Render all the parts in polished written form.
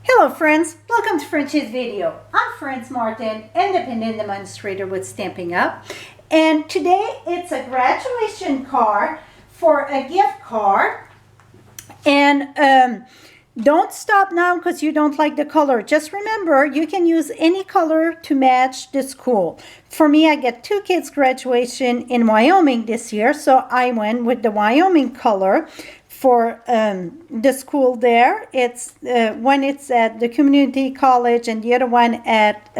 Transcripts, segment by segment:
Hello friends, welcome to French's video. I'm Franz Martin, independent demonstrator with Stampin' Up. And today it's a graduation card for a gift card. And don't stop now because you don't like the color. Just remember, you can use any color to match the school. For me, I get 2 kids' graduation in Wyoming this year, so I went with the Wyoming color. For the school there, it's one it's at the community college and the other one at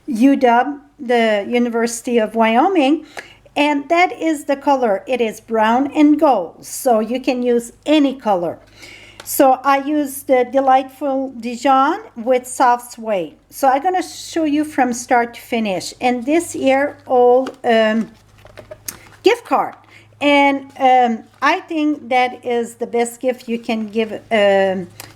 UW, the University of Wyoming, and that is the color. It is brown and gold, so you can use any color. So I use the Delightful Dijon with soft suede. So I'm going to show you from start to finish, and this year old gift card. And I think that is the best gift you can give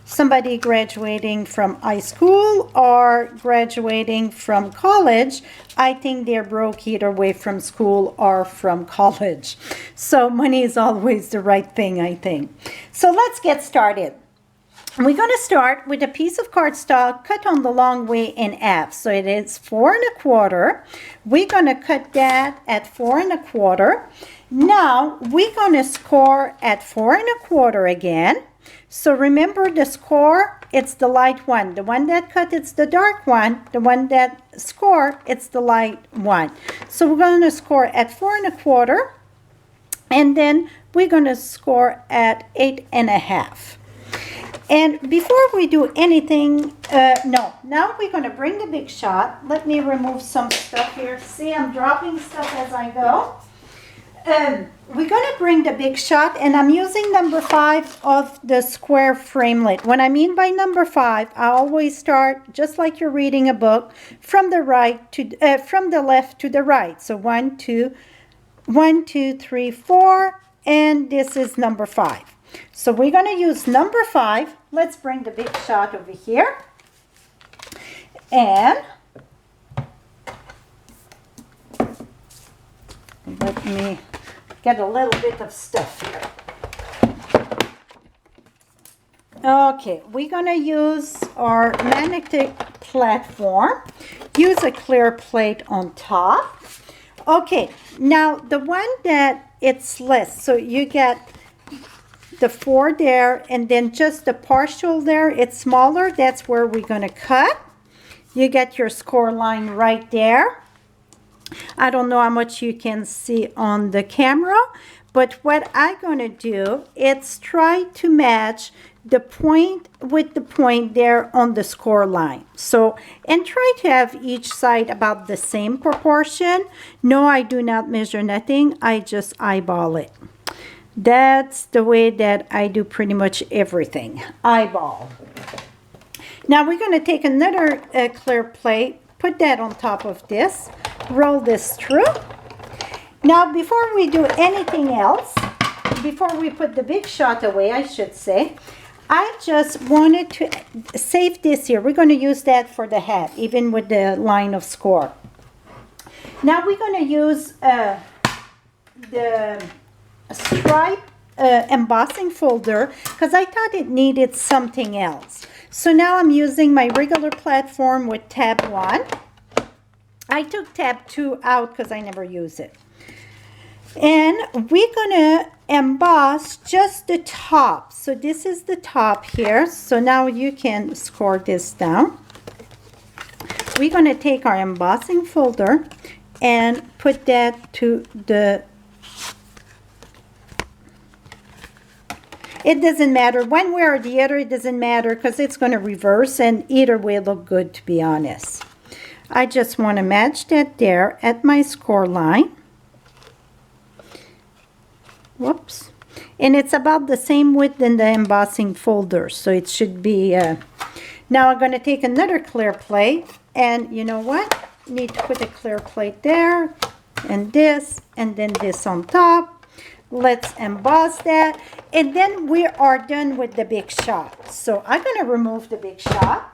somebody graduating from high school or graduating from college. I think they're broke either way, from school or from college. So money is always the right thing, I think. So let's get started. We're going to start with a piece of cardstock cut on the long way in half. So it is 4 1/4. We're going to cut that at 4 1/4. Now we're going to score at 4 1/4 again. So remember the score, it's the light one. The one that cut, it's the dark one. The one that score, it's the light one. So we're going to score at 4 1/4. And then we're going to score at 8 1/2. And before we do anything, now we're going to bring the big shot. Let me remove some stuff here. See, I'm dropping stuff as I go. We're going to bring the big shot, and I'm using number 5 of the square framelit. What I mean by number 5, I always start just like you're reading a book, from the left to the right. So 1, 2, 3, 4, and this is number 5. So we're going to use number 5. Let's bring the big shot over here. And let me get a little bit of stuff here. Okay, we're going to use our magnetic platform. Use a clear plate on top. Okay, now the one that it's less, so you get the 4 there, and then just the partial there, it's smaller. That's where we're going to cut. You get your score line right there. I don't know how much you can see on the camera, but what I'm going to do is try to match the point with the point there on the score line. So, and try to have each side about the same proportion. No, I do not measure nothing. I just eyeball it. That's the way that I do pretty much everything. Eyeball. Now we're going to take another clear plate, put that on top of this, roll this through. Now before we do anything else, before we put the big shot away, I should say, I just wanted to save this here. We're going to use that for the hat, even with the line of score. Now we're going to use the stripe embossing folder because I thought it needed something else. So now I'm using my regular platform with tab 1. I took tab 2 out because I never use it. And we're going to emboss just the top. So this is the top here. So now you can score this down. We're going to take our embossing folder and put that to the... It doesn't matter. One way or the other, it doesn't matter because it's going to reverse, and either way look good, to be honest. I just want to match that there at my score line. Whoops. And it's about the same width in the embossing folder, so it should be... Now I'm going to take another clear plate, and you know what? Need to put a clear plate there, and then this on top. Let's emboss that, and then we are done with the big shot. So I'm going to remove the big shot.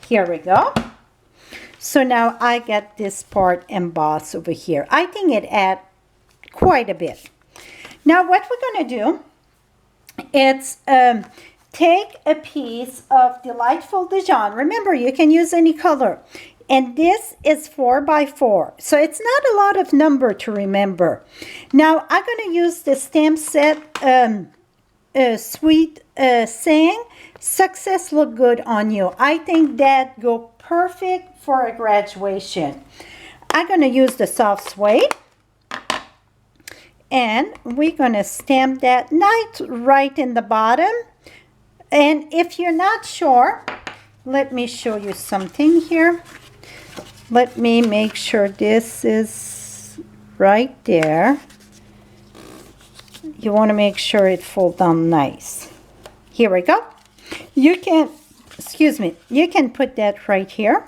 Here we go. So now I get this part embossed over here. I think it adds quite a bit. Now what we're going to do, it's take a piece of Delightful Dijon. Remember, you can use any color. And this is 4 by 4. So it's not a lot of number to remember. Now, I'm going to use the stamp set Sweet saying, success look good on you. I think that go perfect for a graduation. I'm going to use the soft suede. And we're going to stamp that nice right in the bottom. And if you're not sure, let me show you something here. Let me make sure this is right there. You want to make sure it folds down nice. Here we go. You can, excuse me, you can put that right here.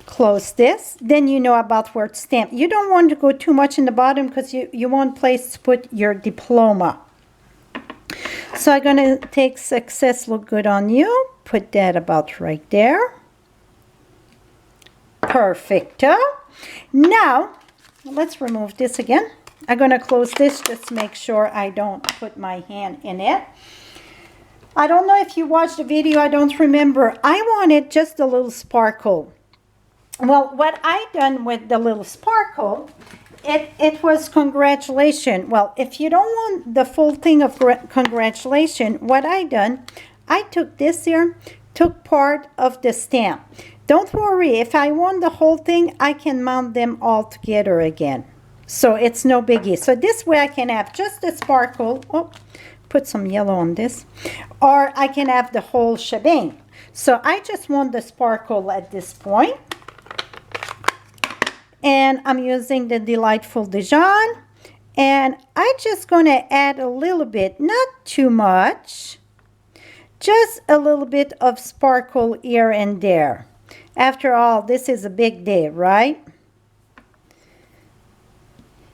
Close this. Then you know about where to stamp. You don't want to go too much in the bottom because you want place to put your diploma. So I'm going to take success look good on you. Put that about right there. Perfecto. Now, let's remove this again. I'm going to close this just to make sure I don't put my hand in it. I don't know if you watched the video. I don't remember. I wanted just a little sparkle. Well, what I done with the little sparkle, it was congratulations. Well, if you don't want the full thing of congratulations, what I done, I took this here, took part of the stamp. Don't worry, if I want the whole thing, I can mount them all together again. So it's no biggie. So this way I can have just the sparkle. Oh, put some yellow on this. Or I can have the whole shebang. So I just want the sparkle at this point. And I'm using the Delightful Dijon. And I'm just going to add a little bit, not too much. Just a little bit of sparkle here and there. After all, this is a big day, right?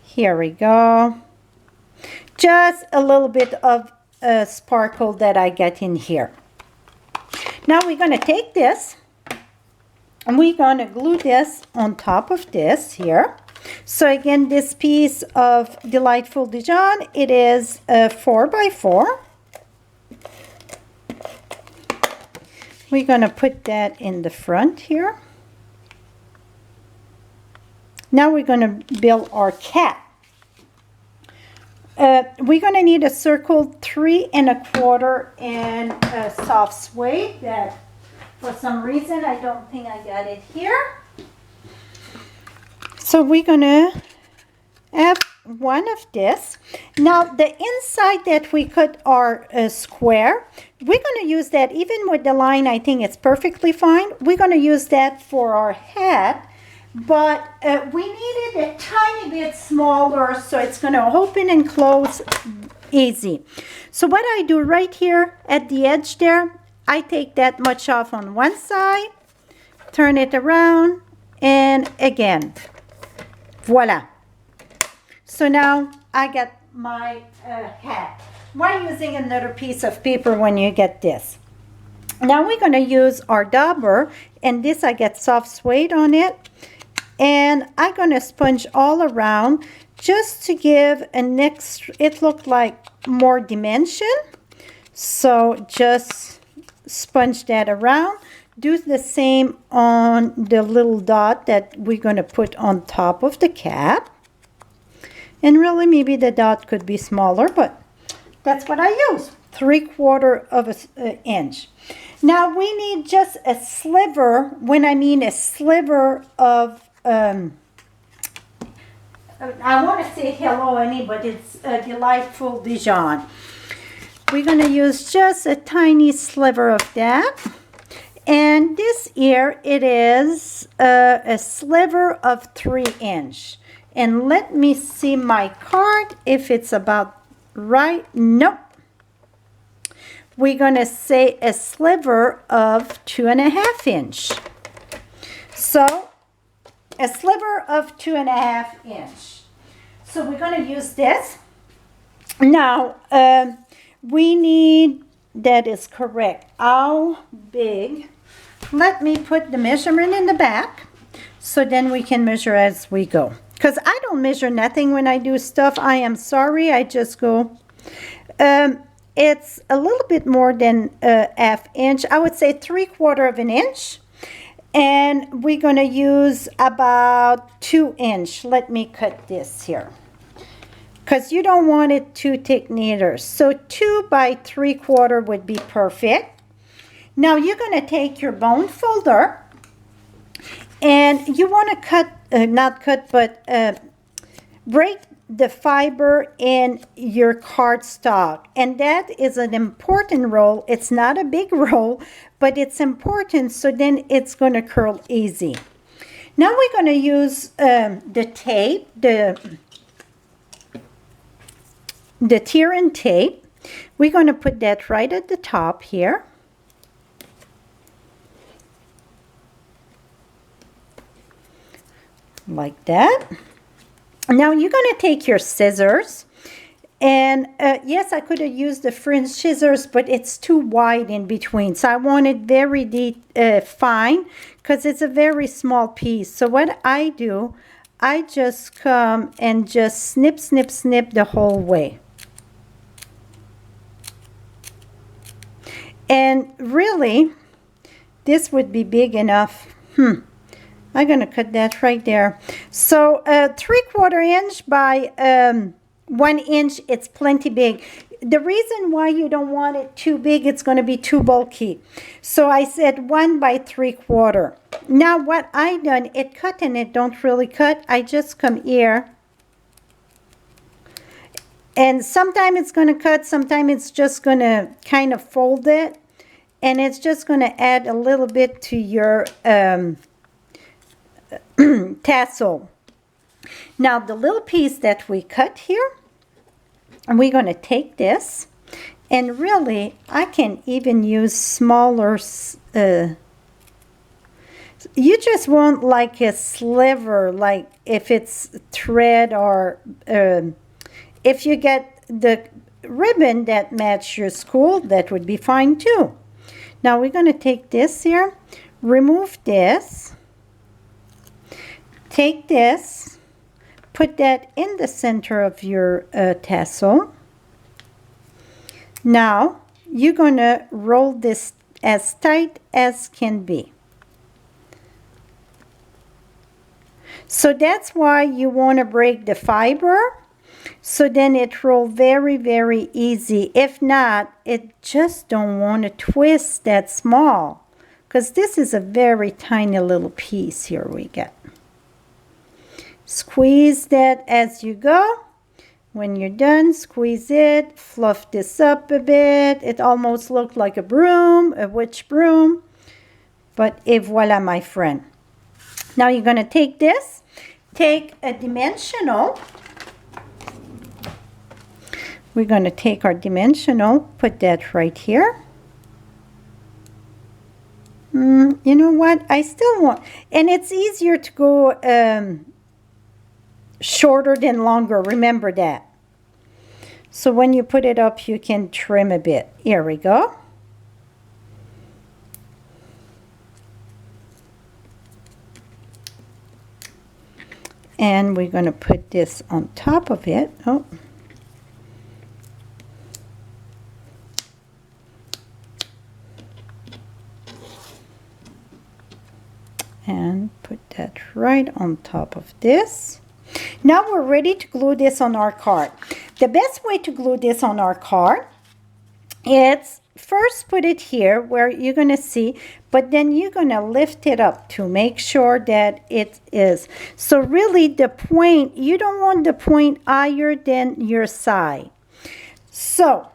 Here we go. Just a little bit of sparkle that I get in here. Now we're going to take this and we're going to glue this on top of this here. So again, this piece of Delightful Dijon, it is 4 by 4. We're going to put that in the front here. Now we're going to build our cat. We're going to need a circle 3 1/4 and a soft suede that for some reason I don't think I got it here. So we're going to have one of this. Now the inside that we cut our square, we're going to use that even with the line. I think it's perfectly fine. We're going to use that for our hat. But we need it a tiny bit smaller, so it's going to open and close easy. So what I do right here at the edge there, I take that much off on one side, turn it around, and again, voila. So now I got my hat. Why using another piece of paper when you get this? Now we're going to use our dauber, and this I get soft suede on it. And I'm going to sponge all around just to give an extra, it looked like more dimension. So just sponge that around. Do the same on the little dot that we're going to put on top of the cap. And really maybe the dot could be smaller, but that's what I use. 3/4 of an inch. Now we need just a sliver, when I mean a sliver of I want to say Hello Annie, but it's a Delightful Dijon. We're going to use just a tiny sliver of that. And this here, it is a sliver of 3 inch. And let me see my card if it's about right. Nope. We're going to say a sliver of 2.5 inch. So a sliver of 2.5 inch. So we're going to use this. Now, we need, that is correct, how big? Let me put the measurement in the back so then we can measure as we go. Because I don't measure nothing when I do stuff. I am sorry, I just go. it's a little bit more than a ½ inch. I would say 3/4 of an inch. And we're going to use about 2 inch. Let me cut this here, because you don't want it too thick neither. So 2 by 3/4 would be perfect. Now you're going to take your bone folder and you want to cut, not cut, but break the fiber in your cardstock, and that is an important roll. It's not a big roll, but it's important, so then it's going to curl easy. Now we're going to use the tape, the tear and tape. We're going to put that right at the top here. Like that. Now you're going to take your scissors, and yes, I could have used the French scissors, but it's too wide in between, so I want it very fine, because it's a very small piece. So what I do, I just come and just snip, snip, snip the whole way. And really, this would be big enough. I'm going to cut that right there. So 3/4 inch by 1 inch, it's plenty big. The reason why you don't want it too big, it's going to be too bulky. So I said 1 by 3/4. Now what I done, it cut and it don't really cut. I just come here. And sometimes it's going to cut, sometimes it's just going to kind of fold it. And it's just going to add a little bit to your tassel. Now the little piece that we cut here, and we're going to take this, and really I can even use smaller, you just want like a sliver, like if it's thread, or if you get the ribbon that match your school, that would be fine too. Now we're going to take this here, remove this, take this, put that in the center of your tassel. Now you're going to roll this as tight as can be. So that's why you want to break the fiber, so then it roll very, very easy. If not, it just don't want to twist that small, because this is a very tiny little piece here we get. Squeeze that as you go. When you're done, squeeze it, fluff this up a bit. It almost looked like a broom, a witch broom. But et voila, my friend. Now you're going to take this, take a dimensional. We're going to take our dimensional, put that right here. You know what? I still want, and it's easier to go shorter than longer. Remember that. So when you put it up, you can trim a bit. Here we go. And we're going to put this on top of it. Oh. And put that right on top of this. Now we're ready to glue this on our card. The best way to glue this on our card is first put it here where you're going to see, but then you're going to lift it up to make sure that it is. So really the point, you don't want the point higher than your side. So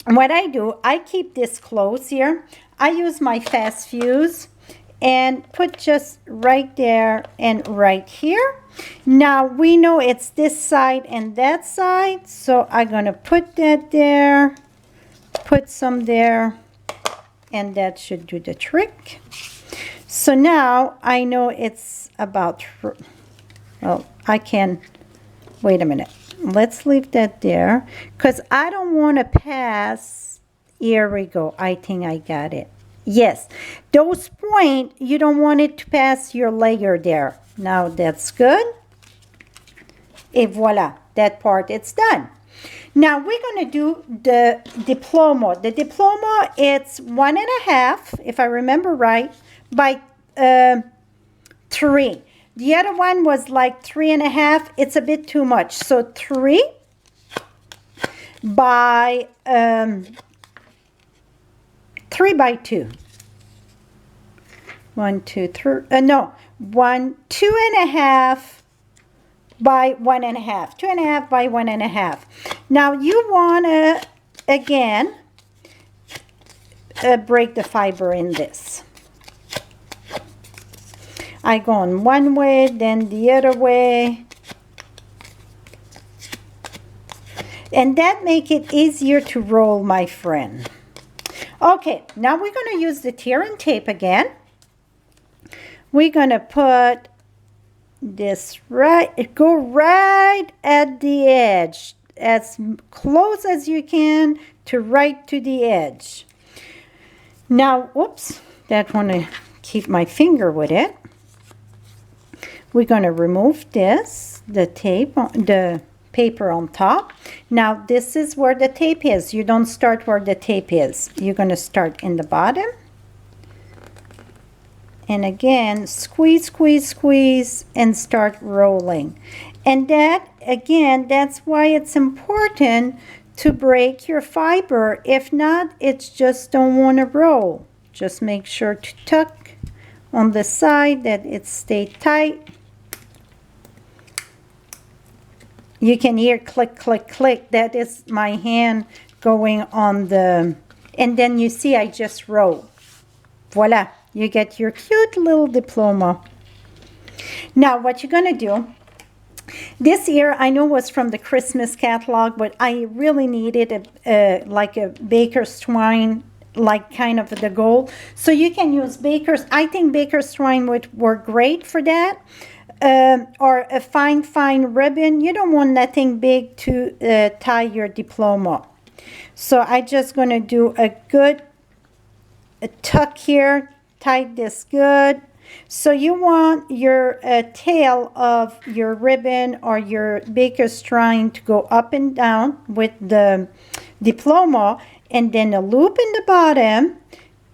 what I do, I keep this close here. I use my fast fuse and put just right there and right here. Now we know it's this side and that side, so I'm going to put that there, put some there, and that should do the trick. So now I know it's about, well, I can, wait a minute. Let's leave that there because I don't want to pass. Here we go. I think I got it. Yes, those points, you don't want it to pass your layer there. Now that's good. Et voila, that part, it's done. Now we're going to do the diploma. The diploma, it's 1.5, if I remember right, by 3. The other one was like 3.5. It's a bit too much. So 3 by 3 by 2. 1, 2, 3. No, 2.5 by 1.5. 2.5 by 1.5. Now you want to again break the fiber in this. I go on one way, then the other way. And that make it easier to roll, my friend. Okay, now we're going to use the tear and tape again. We're going to put this go right at the edge, as close as you can to right to the edge. Now, oops, that want to keep my finger with it. We're going to remove this, the tape, the paper on top. Now this is where the tape is. You don't start where the tape is. You're going to start in the bottom. And again, squeeze, squeeze, squeeze, and start rolling. And that, again, that's why it's important to break your fiber. If not, it's just don't want to roll. Just make sure to tuck on the side that it stay tight. You can hear click, click, click. That is my hand going on the, and then you see I just roll. Voila, you get your cute little diploma. Now what you're gonna do, this here I know was from the Christmas catalog, but I really needed like a baker's twine, like kind of the gold. So you can use baker's, I think baker's twine would work great for that. Or a fine ribbon. You don't want nothing big to tie your diploma. So I just going to do a good tuck here, tie this good. So you want your tail of your ribbon or your baker's twine to go up and down with the diploma, and then a loop in the bottom.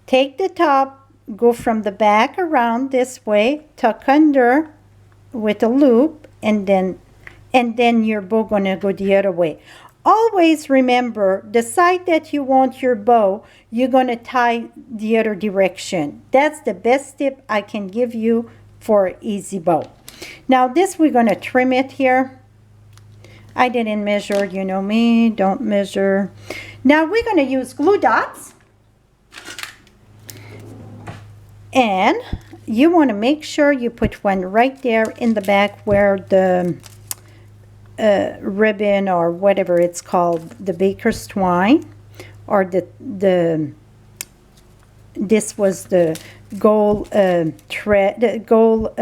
Take the top, go from the back around this way, tuck under with a loop, and then your bow gonna go the other way. Always remember, the side that you want your bow, you're gonna tie the other direction. That's the best tip I can give you for an easy bow. Now this, we're gonna trim it here. I didn't measure, you know me, don't measure. Now we're gonna use glue dots, and you want to make sure you put one right there in the back where the ribbon or whatever it's called, the baker's twine, or this was the gold thread, the gold,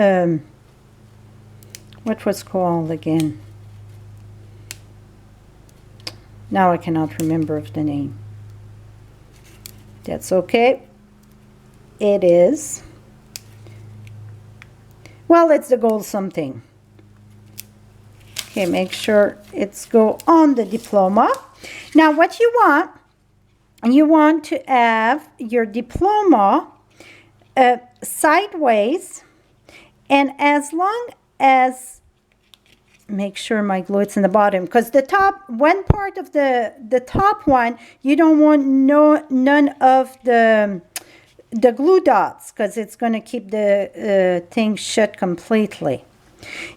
what was called again? Now I cannot remember of the name. That's okay. It is. Well, it's the gold something. Okay, make sure it's go on the diploma. Now what you want to have your diploma sideways, and as long as, make sure my glue it's in the bottom, because the top one part of the top one, you don't want none of the glue dots, because it's going to keep the thing shut completely.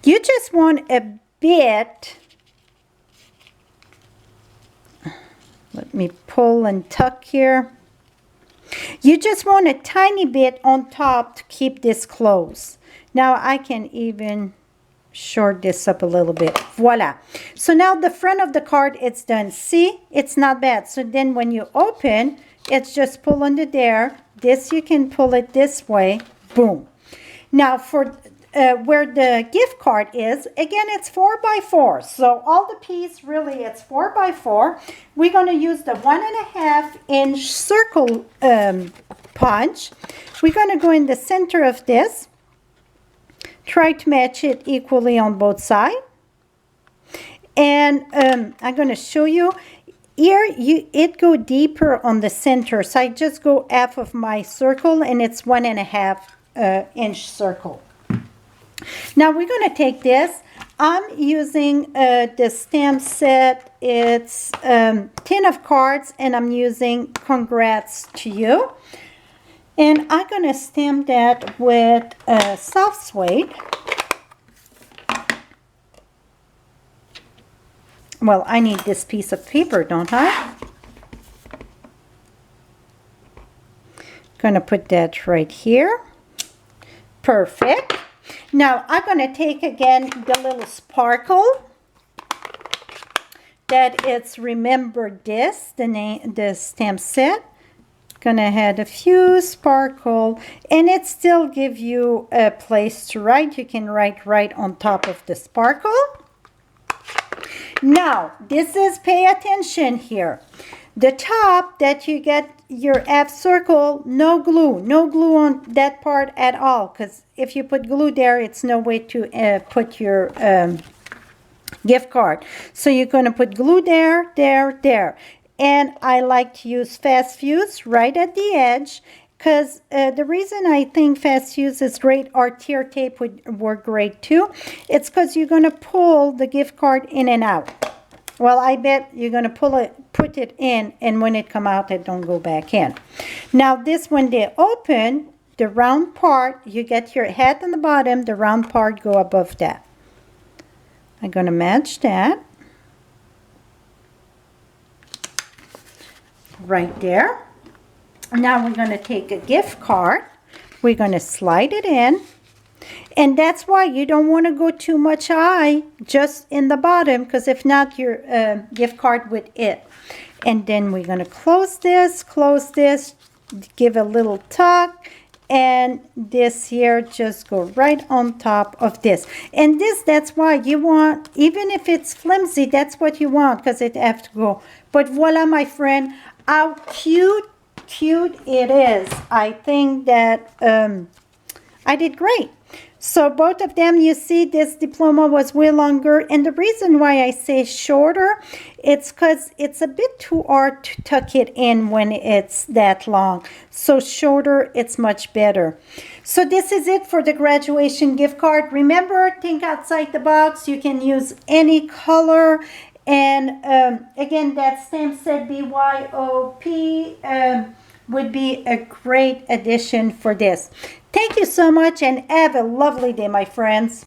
You just want a bit, let me pull and tuck here. You just want a tiny bit on top to keep this closed. Now I can even short this up a little bit. Voila. So now the front of the card, it's done. See, it's not bad. So then when you open, it's just pull under there. This, you can pull it this way. Boom. Now for where the gift card is, again, it's 4 by 4. So all the piece, really, it's 4 by 4. We're going to use the 1.5 inch circle punch. We're going to go in the center of this. Try to match it equally on both sides. And I'm going to show you. Here, it go deeper on the center. So I just go half of my circle, and it's 1.5 inch circle. Now we're going to take this. I'm using the stamp set. It's 10 of cards, and I'm using Congrats to You. And I'm going to stamp that with soft suede. Well, I need this piece of paper, don't I? Gonna put that right here. Perfect. Now, I'm gonna take again the little sparkle. That it's Remember This, the stamp set. Gonna add a few sparkle, and it still give you a place to write. You can write right on top of the sparkle. Now, this is, pay attention here. The top that you get your half circle, no glue on that part at all, because if you put glue there, it's no way to put your gift card. So you're going to put glue there, there. And I like to use fast fuse right at the edge, because the reason I think fast fuse is great, or tear tape would work great too. It's because you're going to pull the gift card in and out. Well, I bet you're going to put it in, and when it come out, it don't go back in. Now, this, when they open, the round part, you get your head on the bottom, the round part go above that. I'm going to match that. Right there. Now we're going to take a gift card. We're going to slide it in. And that's why you don't want to go too much high, just in the bottom, because if not, your gift card would it. And then we're going to close this, give a little tuck, and this here just go right on top of this. And this, that's why you want, even if it's flimsy, that's what you want, because it have to go. But voila, my friend, how cute it is. I think that I did great. So both of them, you see, this diploma was way longer. And the reason why I say shorter, it's because it's a bit too hard to tuck it in when it's that long. So shorter, it's much better. So this is it for the graduation gift card. Remember, think outside the box. You can use any color. And again, that stamp set BYOP would be a great addition for this. Thank you so much, and have a lovely day, my friends.